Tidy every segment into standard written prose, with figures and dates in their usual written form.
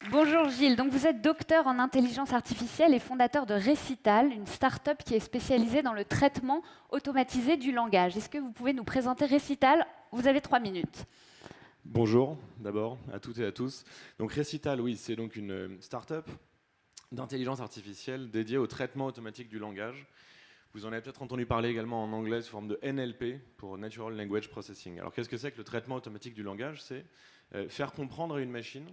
Bonjour Gilles, donc vous êtes docteur en intelligence artificielle et fondateur de Recital, une start-up qui est spécialisée dans le traitement automatisé du langage. Est-ce que vous pouvez nous présenter Recital? Vous avez 3 minutes. Bonjour d'abord à toutes et à tous. Donc Recital, oui, c'est donc une start-up d'intelligence artificielle dédiée au traitement automatique du langage. Vous en avez peut-être entendu parler également en anglais sous forme de NLP, pour Natural Language Processing. Alors qu'est-ce que c'est que le traitement automatique du langage? C'est faire comprendre à une machine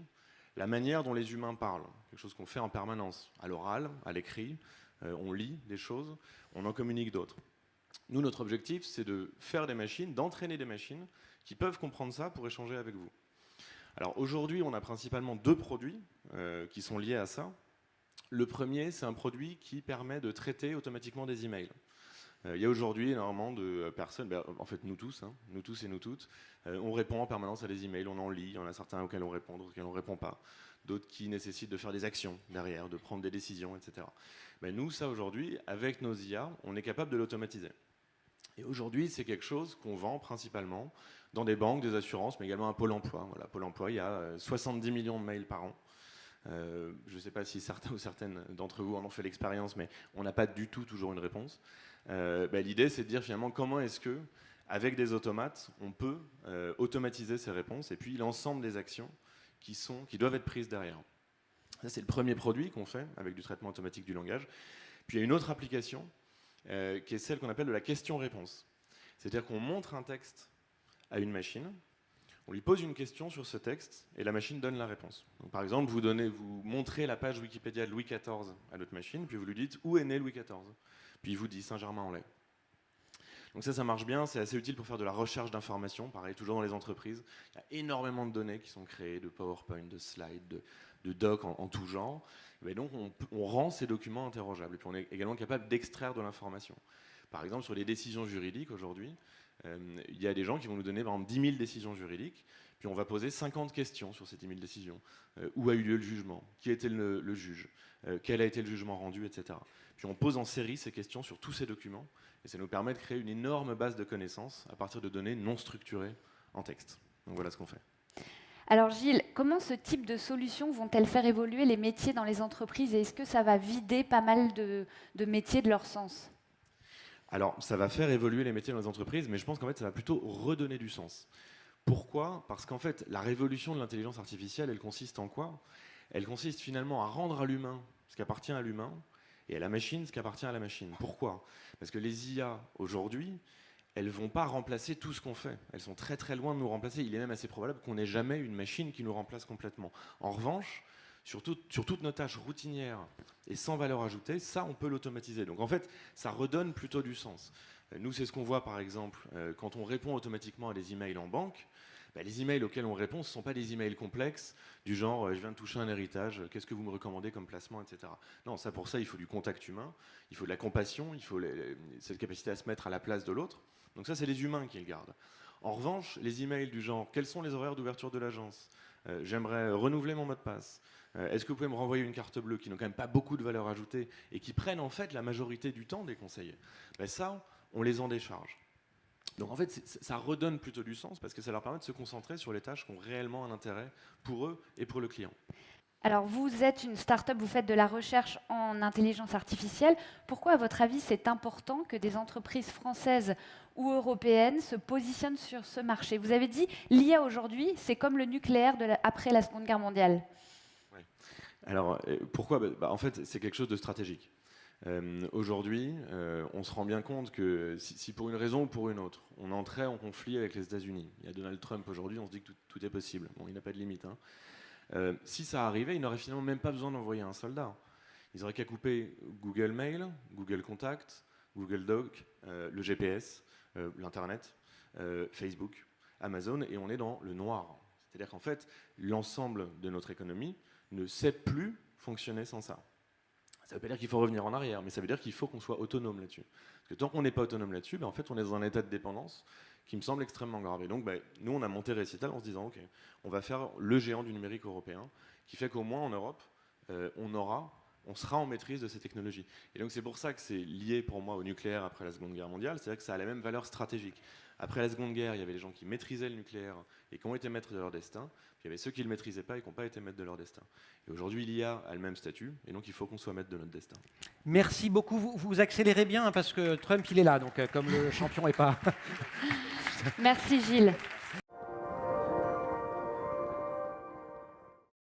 la manière dont les humains parlent, quelque chose qu'on fait en permanence, à l'oral, à l'écrit, on lit des choses, on en communique d'autres. Nous, notre objectif, c'est de faire des machines, d'entraîner des machines qui peuvent comprendre ça pour échanger avec vous. Alors aujourd'hui, on a principalement deux produits qui sont liés à ça. Le premier, c'est un produit qui permet de traiter automatiquement des emails. Il y a aujourd'hui énormément de personnes, en fait nous tous et nous toutes, on répond en permanence à des emails, on en lit, il y en a certains auxquels on répond, d'autres auxquels on ne répond pas, d'autres qui nécessitent de faire des actions derrière, de prendre des décisions, etc. Nous, ça aujourd'hui, avec nos IA, on est capable de l'automatiser. Et aujourd'hui, c'est quelque chose qu'on vend principalement dans des banques, des assurances, mais également à Pôle emploi. Voilà, Pôle emploi, il y a 70 millions de mails par an. Je ne sais pas si certains ou certaines d'entre vous en ont fait l'expérience, mais on n'a pas du tout toujours une réponse. L'idée, c'est de dire finalement comment est-ce que, avec des automates, on peut automatiser ces réponses et puis l'ensemble des actions qui doivent être prises derrière. Ça, c'est le premier produit qu'on fait avec du traitement automatique du langage. Puis il y a une autre application qui est celle qu'on appelle de la question-réponse. C'est-à-dire qu'on montre un texte à une machine, on lui pose une question sur ce texte et la machine donne la réponse. Donc, par exemple, vous montrez la page Wikipédia de Louis XIV à l'autre machine, puis vous lui dites où est né Louis XIV. Puis il vous dit Saint-Germain-en-Laye. Donc ça marche bien, c'est assez utile pour faire de la recherche d'informations, pareil, toujours dans les entreprises. Il y a énormément de données qui sont créées, de PowerPoint, de slides, de docs en tout genre. Et donc on rend ces documents interrogeables. Et puis on est également capable d'extraire de l'information. Par exemple, sur les décisions juridiques aujourd'hui, il y a des gens qui vont nous donner par exemple 10 000 décisions juridiques, puis on va poser 50 questions sur ces 10 000 décisions. Où a eu lieu le jugement? Qui était le juge? Quel a été le jugement rendu, etc. Puis on pose en série ces questions sur tous ces documents, et ça nous permet de créer une énorme base de connaissances à partir de données non structurées en texte. Donc voilà ce qu'on fait. Alors Gilles, comment ce type de solutions vont-elles faire évoluer les métiers dans les entreprises et est-ce que ça va vider pas mal de métiers de leur sens? Alors, ça va faire évoluer les métiers dans les entreprises, mais je pense qu'en fait, ça va plutôt redonner du sens. Pourquoi? Parce qu'en fait, la révolution de l'intelligence artificielle, elle consiste en quoi? Elle consiste finalement à rendre à l'humain ce qui appartient à l'humain et à la machine ce qui appartient à la machine. Pourquoi? Parce que les IA, aujourd'hui, elles ne vont pas remplacer tout ce qu'on fait. Elles sont très très loin de nous remplacer. Il est même assez probable qu'on n'ait jamais une machine qui nous remplace complètement. En revanche, sur toutes nos tâches routinières et sans valeur ajoutée, ça, on peut l'automatiser. Donc en fait, ça redonne plutôt du sens. Nous, c'est ce qu'on voit par exemple quand on répond automatiquement à des emails en banque. Les emails auxquels on répond, ce ne sont pas des emails complexes du genre je viens de toucher un héritage, qu'est-ce que vous me recommandez comme placement, etc. Non, pour ça, il faut du contact humain, il faut de la compassion, il faut cette capacité à se mettre à la place de l'autre. Donc ça, c'est les humains qui le gardent. En revanche, les emails du genre quels sont les horaires d'ouverture de l'agence? J'aimerais renouveler mon mot de passe. Est-ce que vous pouvez me renvoyer une carte bleue, qui n'ont quand même pas beaucoup de valeur ajoutée et qui prennent en fait la majorité du temps des conseillers? Ça, on les en décharge. Donc en fait, ça redonne plutôt du sens parce que ça leur permet de se concentrer sur les tâches qui ont réellement un intérêt pour eux et pour le client. Alors vous êtes une start-up, vous faites de la recherche en intelligence artificielle. Pourquoi, à votre avis, c'est important que des entreprises françaises ou européennes se positionnent sur ce marché? Vous avez dit, l'IA aujourd'hui, c'est comme le nucléaire après la Seconde Guerre mondiale. Oui. Alors pourquoi? En fait, c'est quelque chose de stratégique. Aujourd'hui, on se rend bien compte que si pour une raison ou pour une autre, on entrait en conflit avec les États-Unis, il y a Donald Trump aujourd'hui, on se dit que tout est possible. Bon, il n'a pas de limite. Si ça arrivait, il n'aurait finalement même pas besoin d'envoyer un soldat. Ils n'auraient qu'à couper Google Mail, Google Contact, Google Doc, le GPS, l'Internet, Facebook, Amazon, et on est dans le noir. C'est-à-dire qu'en fait, l'ensemble de notre économie ne sait plus fonctionner sans ça. Ça ne veut pas dire qu'il faut revenir en arrière, mais ça veut dire qu'il faut qu'on soit autonome là-dessus. Parce que tant qu'on n'est pas autonome là-dessus, en fait, on est dans un état de dépendance qui me semble extrêmement grave. Et donc, nous, on a monté Recital en se disant, OK, on va faire le géant du numérique européen, qui fait qu'au moins en Europe, on sera en maîtrise de ces technologies. Et donc, c'est pour ça que c'est lié pour moi au nucléaire après la Seconde Guerre mondiale, c'est-à-dire que ça a la même valeur stratégique. Après la Seconde Guerre, il y avait des gens qui maîtrisaient le nucléaire et qui ont été maîtres de leur destin. Puis il y avait ceux qui ne le maîtrisaient pas et qui n'ont pas été maîtres de leur destin. Et aujourd'hui, l'IA a le même statut, et donc il faut qu'on soit maître de notre destin. Merci beaucoup. Vous accélérez bien, hein, parce que Trump, il est là, donc comme le champion n'est pas... Merci Gilles.